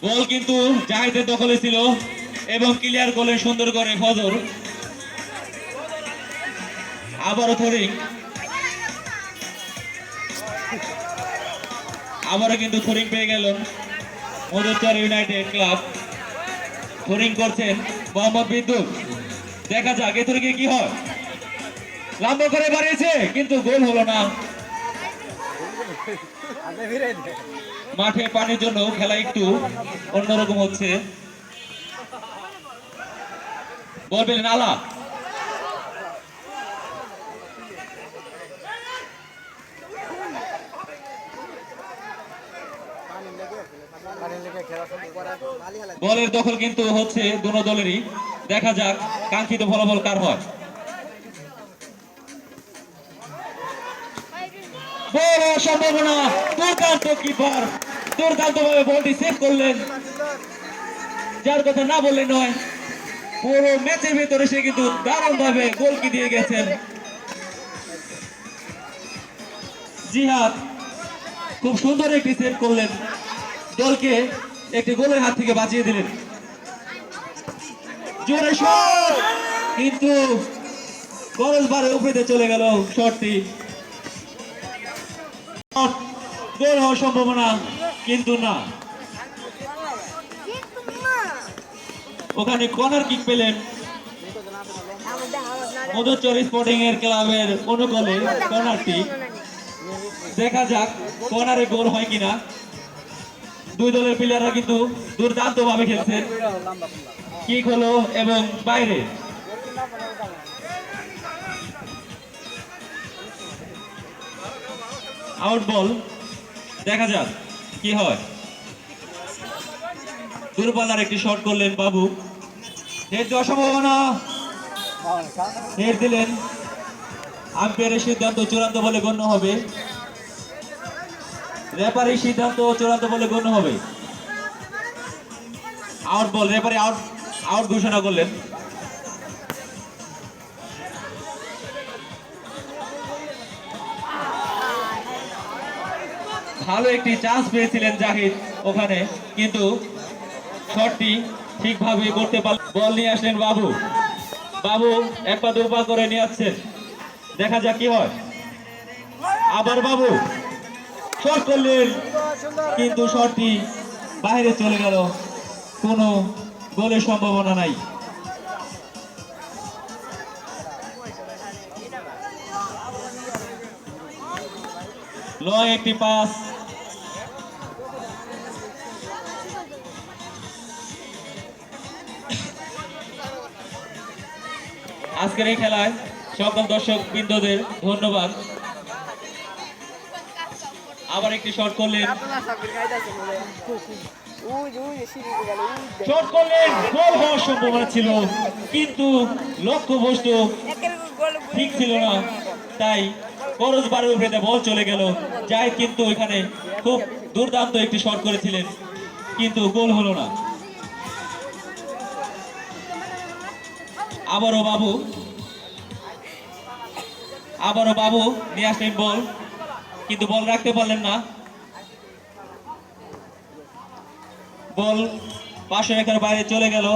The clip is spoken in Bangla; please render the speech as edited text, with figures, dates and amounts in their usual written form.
বল কিন্তু জাহিদের দখলে ছিল এবং ক্লিয়ার করলেন সুন্দর করে ফজর। আবারও থরিং, আবারও কিন্তু থরিং পেয়ে গেলেন মধুচর ইউনাইটেড ক্লাব। থরিং করছেন মোহাম্মদ বিদ্যুৎ। দেখা যাক এ থরিংয়ে কি হয়। লম্বা করে বাড়িয়েছে কিন্তু গোল হলো না। মাঠে পানির জন্য খেলা একটু অন্যরকম হচ্ছে। বল পেলেন আলা, বলের দখল কিন্তু হচ্ছে দুনো দলেরই। দেখা যাক কাঙ্ক্ষিত ফলাফল কার হয়। বড় সম্ভাবনা, দুর্দান্ত কিপার দুর্দান্ত ভাবে বলটি সেভ করলেন, যার কথা না বললে নয়। পুরো ম্যাচের ভিতরে সে কিন্তু দারুণ ভাবে গোলকি দিয়ে গেছেন। জিহাদ খুব সুন্দর একটি সেভ করলেন, দলকে একটি গোলের হাত থেকে বাঁচিয়ে দিলেন। জোরে শট, কিন্তু খরচ বারে উপরে চলে গেল শটটি। গোল হওয়ার সম্ভাবনা কিন্তু না, ওখানে কর্নার কিক পেলেন মধুচর স্পোর্টিং এর ক্লাবের অনুকূলে কর্নারটি। দেখা যাক কর্নারে গোল হয় কিনা। দুই দলের প্লেয়াররা কিন্তু দুর্দান্ত ভাবে খেলছেন। কিক হলো এবং বাইরে। আউট বল, দেখা যাক কি হয়। দূরপাল্লার একটি শট করলেন বাবু, হেড দেওয়ার সম্ভাবনা, হেড দিলেন। আম্পায়ারের সিদ্ধান্ত চূড়ান্ত বলে গণ্য হবে, রেফারির সিদ্ধান্ত চূড়ান্ত বলে গণ্য হবে। আউট বল, রেফারি আউট আউট ঘোষণা করলেন। ভালো একটি চান্স পেয়েছিলেন জাহিদ ওখানে, কিন্তু শটটি ঠিকভাবে করতে পারলেন। বল নিয়ে আসলেন বাবু, বাবু এক পা দু পা করে নিয়ে আসছেন। দেখা যাক কি হয়। আবার বাবু শট করলেন, কিন্তু শটটি বাইরে চলে গেল, কোনো গোলের সম্ভাবনা নাই। লং একটি পাস, আজকের এই খেলায় সকল দর্শক বৃন্দদের ধন্যবাদ। আবার একটি শট করলেন, শট করলেন, গোল হওয়ার সম্ভাবনা ছিল কিন্তু লক্ষ্যবস্তু ঠিক ছিল না, তাই খরচ বারের উপরে বল চলে গেল। জাহিদ কিন্তু এখানে খুব দুর্দান্ত একটি শট করেছিলেন, কিন্তু গোল হলো না। আবারও বাবু নিয়ে আসলেন বল, কিন্তু বল রাখতে পারলেন না। বল পাশে রেখার বাইরে চলে গেল।